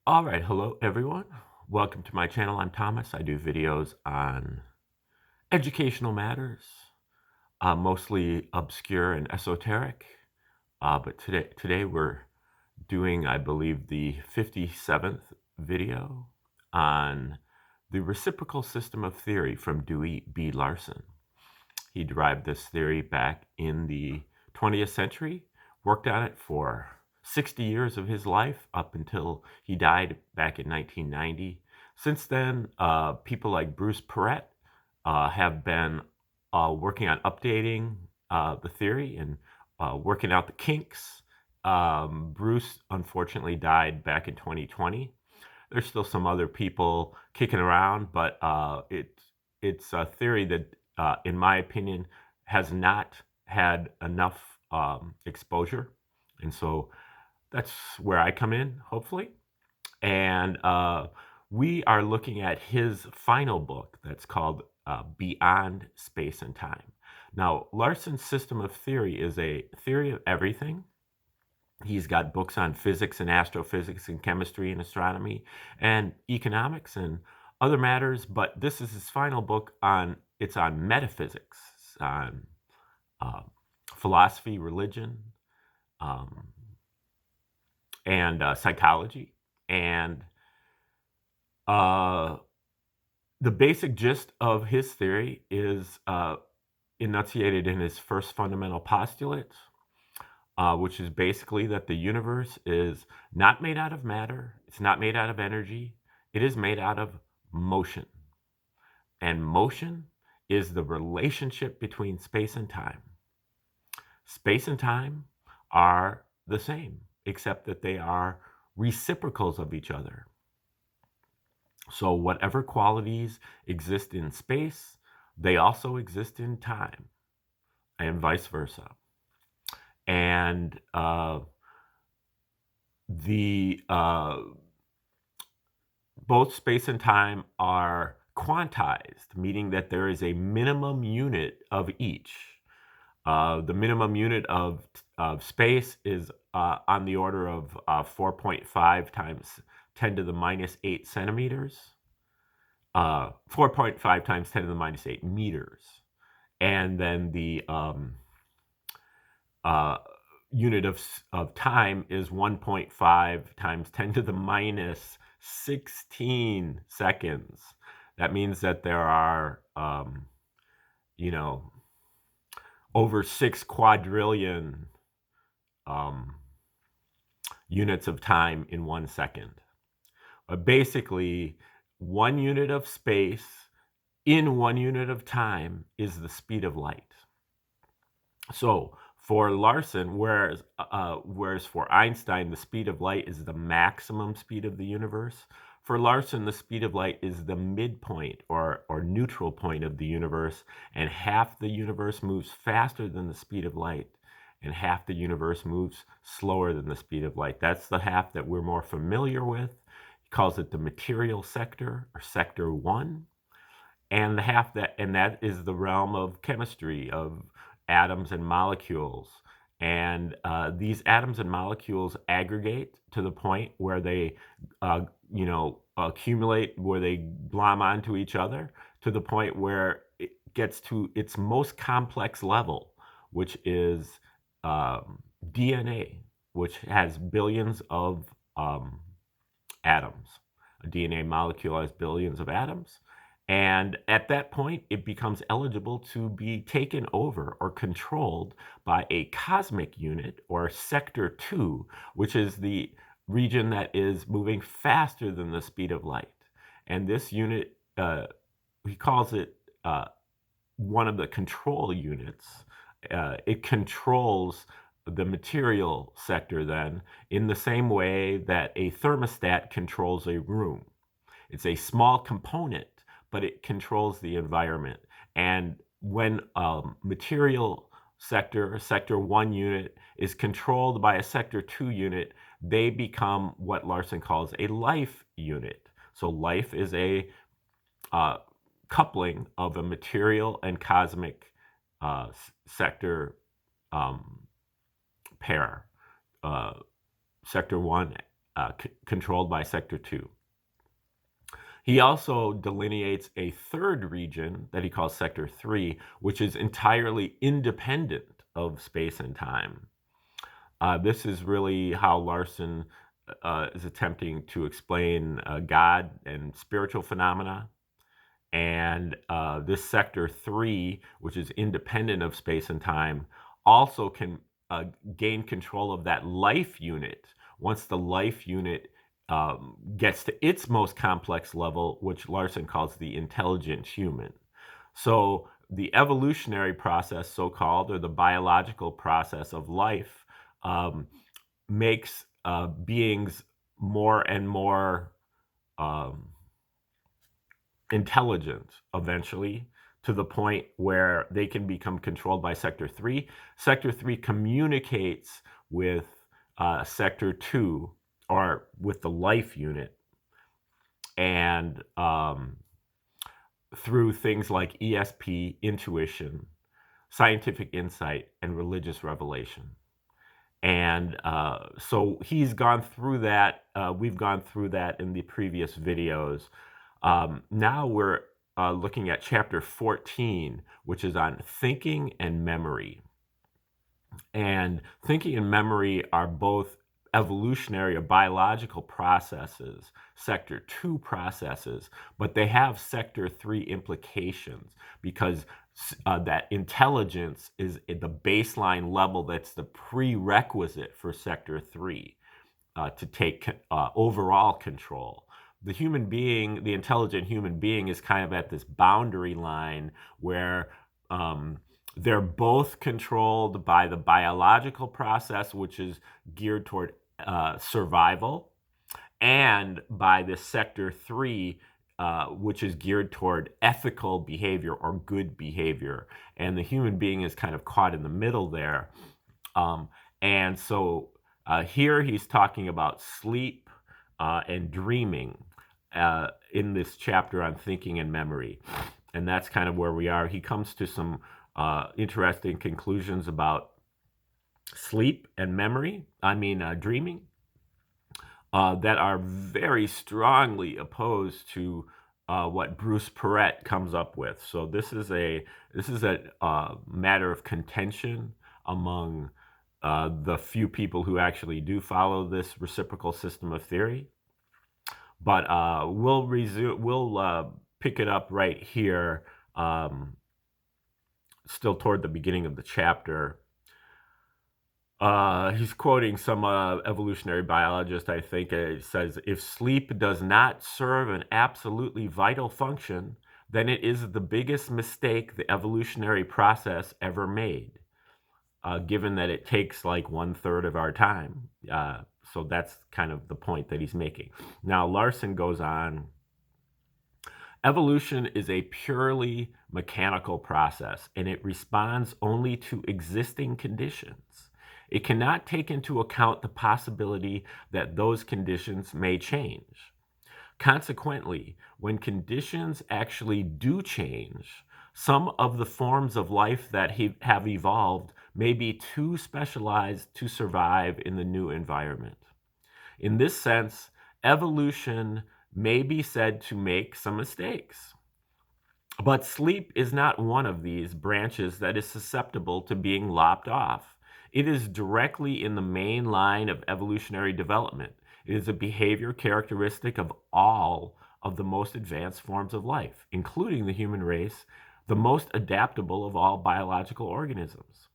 All right, hello everyone. Welcome to my channel. I'm Thomas. I do videos on educational matters, mostly obscure and esoteric. But today we're doing, I believe, the 57th video on the reciprocal system of theory from Dewey B. Larson. He derived this theory back in the 20th century, worked on it for 60 years of his life up until he died back in 1990. Since then, people like Bruce Perret have been working on updating the theory and working out the kinks. Bruce unfortunately died back in 2020. There's still some other people kicking around, but it's a theory that, in my opinion, has not had enough exposure. And so that's where I come in, hopefully. And we are looking at his final book that's called Beyond Space and Time. Now, Larson's system of theory is a theory of everything. He's got books on physics and astrophysics and chemistry and astronomy and economics and other matters, but this is his final book on metaphysics, on philosophy, religion, and psychology. And the basic gist of his theory is enunciated in his first fundamental postulate, which is basically that the universe is not made out of matter, it's not made out of energy, it is made out of motion. And motion is the relationship between space and time. Space and time are the same, except that they are reciprocals of each other. So whatever qualities exist in space, they also exist in time, and vice versa. And both space and time are quantized, meaning that there is a minimum unit of each. The minimum unit of space is on the order of 4.5 times 10 to the minus 8 centimeters. 4.5 times 10 to the minus 8 meters. And then the unit of time is 1.5 times 10 to the minus 16 seconds. That means that there are, over 6 quadrillion units of time in 1 second. But basically, 1 unit of space in 1 unit of time is the speed of light. So for Larson, whereas for Einstein, the speed of light is the maximum speed of the universe, for Larson, the speed of light is the midpoint or neutral point of the universe, and half the universe moves faster than the speed of light, and half the universe moves slower than the speed of light. That's the half that we're more familiar with. He calls it the material sector, or sector 1. And that is the realm of chemistry, of atoms and molecules. And these atoms and molecules aggregate to the point where they, accumulate, where they glom onto each other, to the point where it gets to its most complex level, which is DNA, which has billions of atoms. A DNA molecule has billions of atoms. And at that point, it becomes eligible to be taken over or controlled by a cosmic unit, or sector 2, which is the region that is moving faster than the speed of light. And this unit, he calls it one of the control units. It controls the material sector then in the same way that a thermostat controls a room. It's a small component, but it controls the environment. And when material sector, or sector 1 unit, is controlled by a sector 2 unit, they become what Larson calls a life unit. So life is a coupling of a material and cosmic sector pair. Sector 1 controlled by sector 2. He also delineates a third region that he calls sector 3, which is entirely independent of space and time. This is really how Larson is attempting to explain God and spiritual phenomena. And this sector 3, which is independent of space and time, also can gain control of that life unit once the life unit gets to its most complex level, which Larson calls the intelligent human. So the evolutionary process, so-called, or the biological process of life, makes beings more and more intelligent eventually, to the point where they can become controlled by sector 3. Sector 3 communicates with sector 2, or with the life unit, and through things like ESP, intuition, scientific insight, and religious revelation. And so he's gone through that. We've gone through that in the previous videos. Now we're looking at chapter 14, which is on thinking and memory. And thinking and memory are both evolutionary or biological processes, sector 2 processes, but they have sector 3 implications, because that intelligence is at the baseline level that's the prerequisite for sector 3 to take overall control. The human being, the intelligent human being, is kind of at this boundary line where they're both controlled by the biological process, which is geared toward survival, and by the sector 3, which is geared toward ethical behavior or good behavior. And the human being is kind of caught in the middle there. And so here he's talking about sleep and dreaming in this chapter on thinking and memory. And that's kind of where we are. He comes to some interesting conclusions about sleep and memory, dreaming, that are very strongly opposed to what Bruce Perret comes up with. So this is a matter of contention among the few people who actually do follow this reciprocal system of theory. But we'll pick it up right here, still toward the beginning of the chapter. He's quoting some evolutionary biologist, I think. It says, if sleep does not serve an absolutely vital function, then it is the biggest mistake the evolutionary process ever made, given that it takes like 1/3 of our time. So that's kind of the point that he's making. Now, Larson goes on. Evolution is a purely mechanical process, and it responds only to existing conditions. It cannot take into account the possibility that those conditions may change. Consequently, when conditions actually do change, some of the forms of life that have evolved may be too specialized to survive in the new environment. In this sense, evolution may be said to make some mistakes. But sleep is not one of these branches that is susceptible to being lopped off. It is directly in the main line of evolutionary development. It is a behavior characteristic of all of the most advanced forms of life, including the human race, the most adaptable of all biological organisms.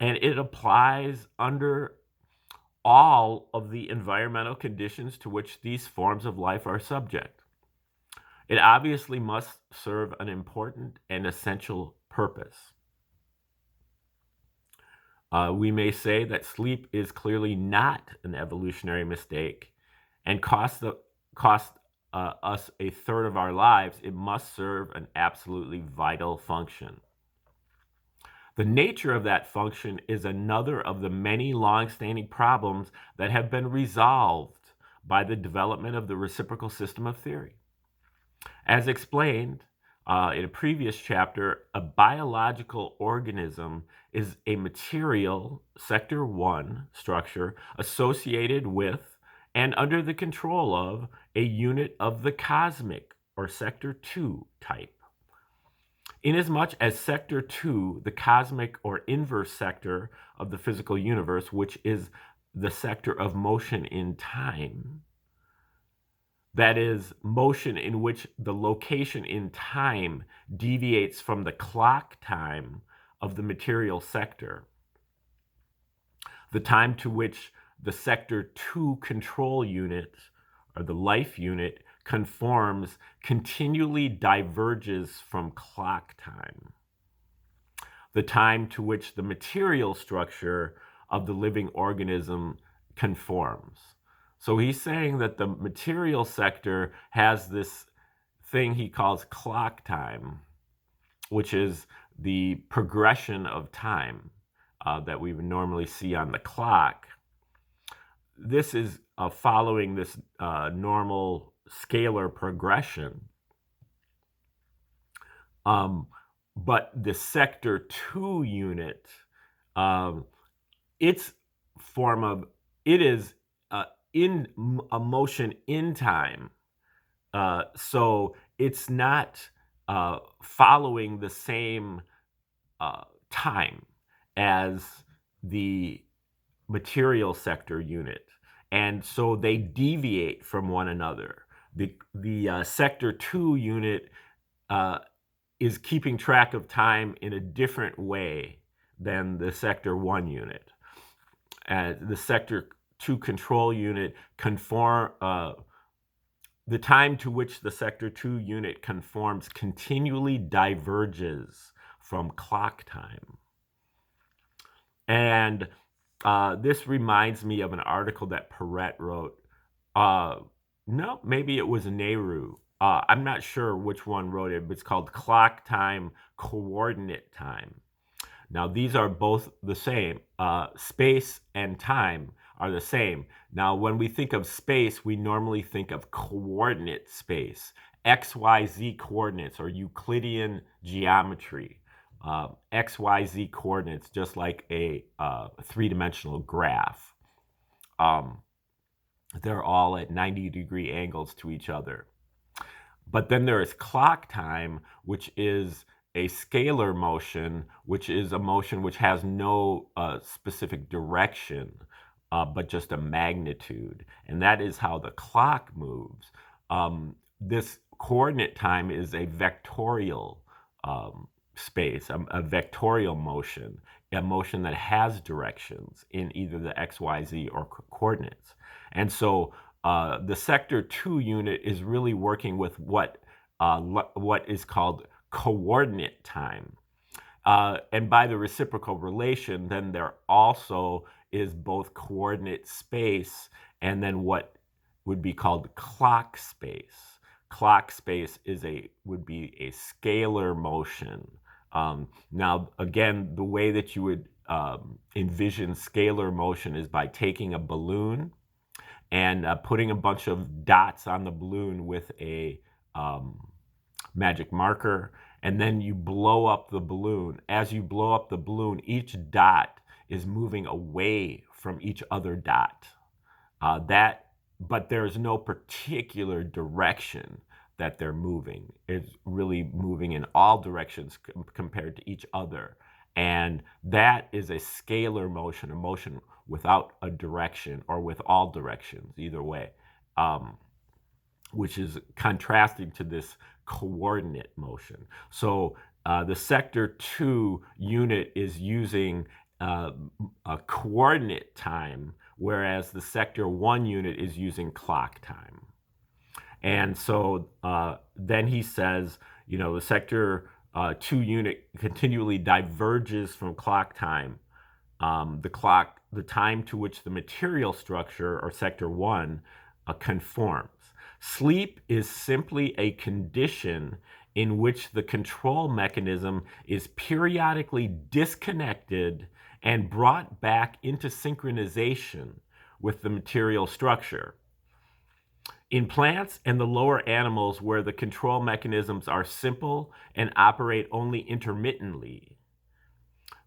And it applies under all of the environmental conditions to which these forms of life are subject. It obviously must serve an important and essential purpose. We may say that sleep is clearly not an evolutionary mistake and costs us 1/3 of our lives. It must serve an absolutely vital function. The nature of that function is another of the many long-standing problems that have been resolved by the development of the reciprocal system of theory. As explained in a previous chapter, a biological organism is a material, sector 1 structure associated with and under the control of a unit of the cosmic or sector 2 type. Inasmuch as sector 2, the cosmic or inverse sector of the physical universe, which is the sector of motion in time, that is, motion in which the location in time deviates from the clock time of the material sector, the time to which the sector 2 control unit, or the life unit, conforms continually diverges from clock time. The time to which the material structure of the living organism conforms. So he's saying that the material sector has this thing he calls clock time, which is the progression of time that we would normally see on the clock. This is following this normal scalar progression. But the sector 2 unit, its form of, it is in a motion in time. So it's not following the same time as the material sector unit. And so they deviate from one another. The sector 2 unit is keeping track of time in a different way than the sector 1 unit. The sector 2 control unit the time to which the sector 2 unit conforms continually diverges from clock time. And this reminds me of an article that Perret wrote. No, maybe it was Nehru. I'm not sure which one wrote it, but it's called Clock Time, Coordinate Time. Now, these are both the same. Space and time are the same. Now, when we think of space, we normally think of coordinate space, XYZ coordinates, or Euclidean geometry. XYZ coordinates, just like a three-dimensional graph. They're all at 90-degree angles to each other. But then there is clock time, which is a scalar motion, which is a motion which has no specific direction, but just a magnitude. And that is how the clock moves. This coordinate time is a vectorial space, a vectorial motion, a motion that has directions in either the X, Y, Z, or coordinates. And so the sector 2 unit is really working with what is called coordinate time. And by the reciprocal relation, then there also is both coordinate space and then what would be called clock space. Clock space would be a scalar motion. Now, again, the way that you would envision scalar motion is by taking a balloon and putting a bunch of dots on the balloon with a magic marker, and then you blow up the balloon. As you blow up the balloon, each dot is moving away from each other dot. But there's no particular direction that they're moving. It's really moving in all directions compared to each other. And that is a scalar motion, a motion without a direction or with all directions, either way, which is contrasting to this coordinate motion. So the sector 2 unit is using a coordinate time, whereas the sector 1 unit is using clock time. And so then he says, the sector 2 unit continually diverges from clock time. The time to which the material structure, or sector 1, conforms. Sleep is simply a condition in which the control mechanism is periodically disconnected and brought back into synchronization with the material structure. In plants and the lower animals, where the control mechanisms are simple and operate only intermittently,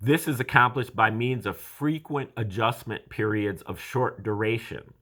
this is accomplished by means of frequent adjustment periods of short duration.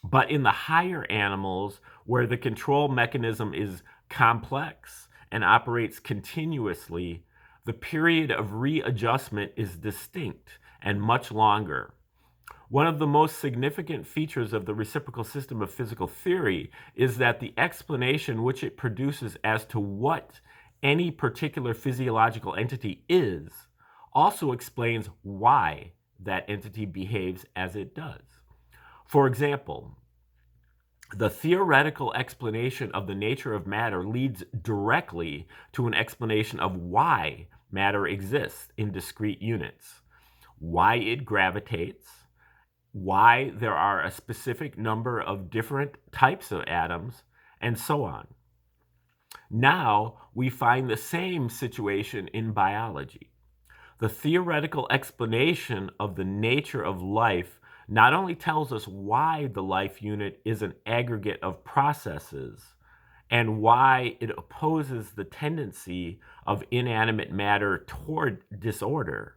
But in the higher animals, where the control mechanism is complex and operates continuously, the period of readjustment is distinct and much longer. One of the most significant features of the reciprocal system of physical theory is that the explanation which it produces as to what any particular physiological entity is also explains why that entity behaves as it does. For example, the theoretical explanation of the nature of matter leads directly to an explanation of why matter exists in discrete units, why it gravitates, why there are a specific number of different types of atoms, and so on. Now we find the same situation in biology. The theoretical explanation of the nature of life not only tells us why the life unit is an aggregate of processes and why it opposes the tendency of inanimate matter toward disorder,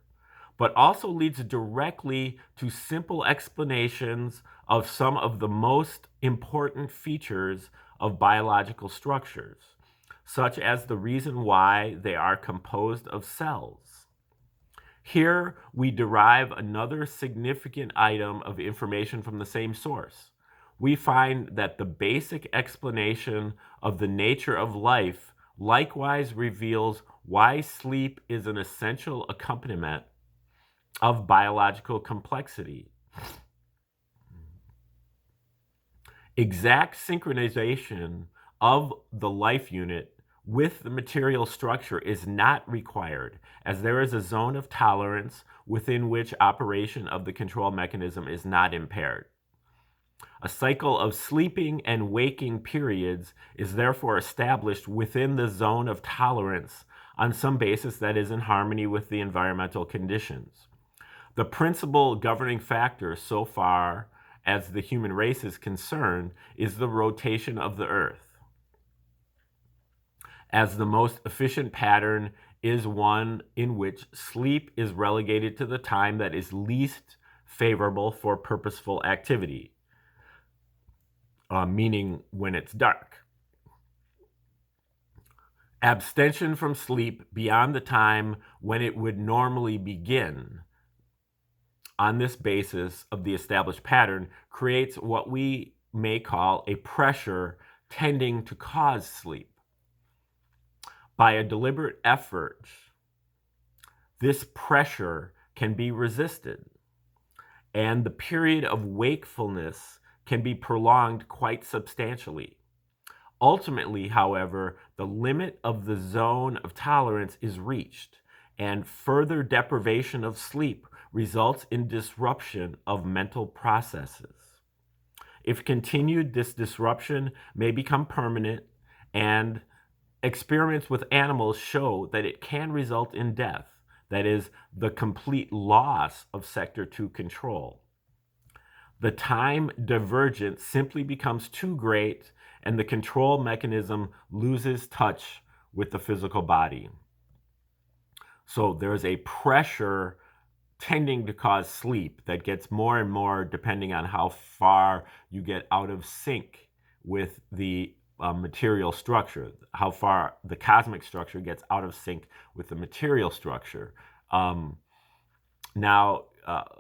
but also leads directly to simple explanations of some of the most important features of biological structures, such as the reason why they are composed of cells. Here we derive another significant item of information from the same source. We find that the basic explanation of the nature of life likewise reveals why sleep is an essential accompaniment of biological complexity. Exact synchronization of the life unit with the material structure is not required, as there is a zone of tolerance within which operation of the control mechanism is not impaired. A cycle of sleeping and waking periods is therefore established within the zone of tolerance on some basis that is in harmony with the environmental conditions. The principal governing factor so far as the human race is concerned is the rotation of the Earth, as the most efficient pattern is one in which sleep is relegated to the time that is least favorable for purposeful activity, meaning when it's dark. Abstention from sleep beyond the time when it would normally begin on this basis of the established pattern creates what we may call a pressure tending to cause sleep. By a deliberate effort, this pressure can be resisted, and the period of wakefulness can be prolonged quite substantially. Ultimately, however, the limit of the zone of tolerance is reached, and further deprivation of sleep results in disruption of mental processes. If continued, this disruption may become permanent, and experiments with animals show that it can result in death, that is, the complete loss of sector 2 control. The time divergence simply becomes too great, and the control mechanism loses touch with the physical body. So there's a pressure tending to cause sleep that gets more and more depending on how far you get out of sync with the material structure, how far the cosmic structure gets out of sync with the material structure. Now,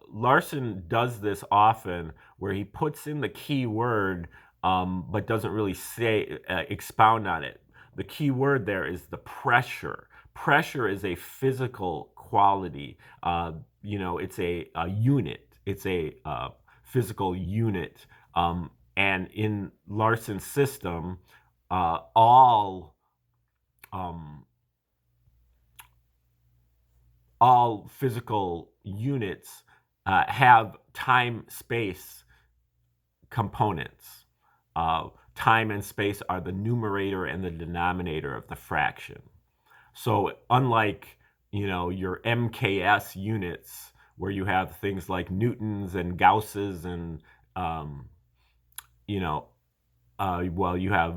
Larson does this often where he puts in the key word but doesn't really expound on it. The key word there is the pressure. Pressure is a physical quality. It's a unit. It's a physical unit. And in Larson's system, all physical units have time-space components. Time and space are the numerator and the denominator of the fraction. So unlike your MKS units, where you have things like Newtons and Gausses and you have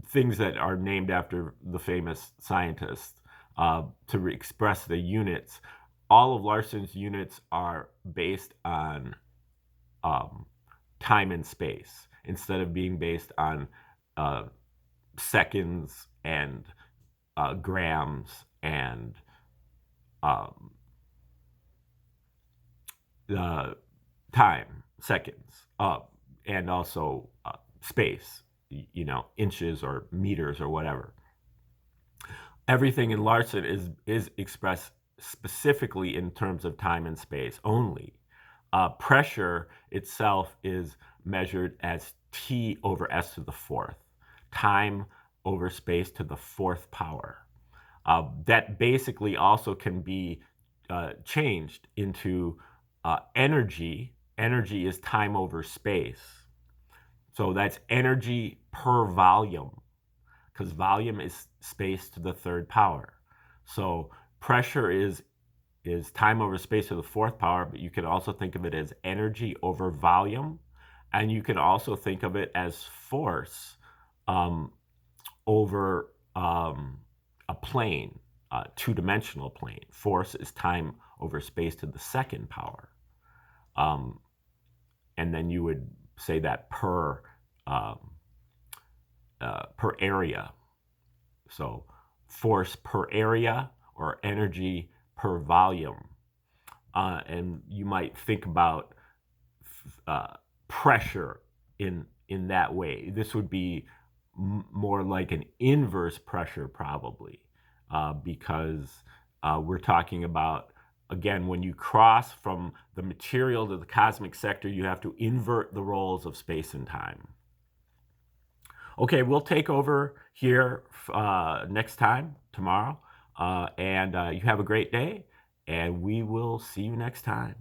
things that are named after the famous scientists to express the units. All of Larson's units are based on time and space instead of being based on seconds and grams and um, time, seconds, and also space, inches or meters or whatever. Everything in Larson is expressed specifically in terms of time and space only. Pressure itself is measured as T over S to the fourth, time over space to the fourth power. That basically also can be changed into energy. Energy is time over space. So that's energy per volume, because volume is space to the third power. So pressure is time over space to the fourth power, but you can also think of it as energy over volume. And you can also think of it as force over a plane, two-dimensional plane. Force is time over space to the second power. And then you would say that per area. So force per area or energy per volume. And you might think about pressure in that way. This would be more like an inverse pressure probably, because we're talking about, again, when you cross from the material to the cosmic sector, you have to invert the roles of space and time. Okay, we'll take over here next time, tomorrow, and you have a great day, and we will see you next time.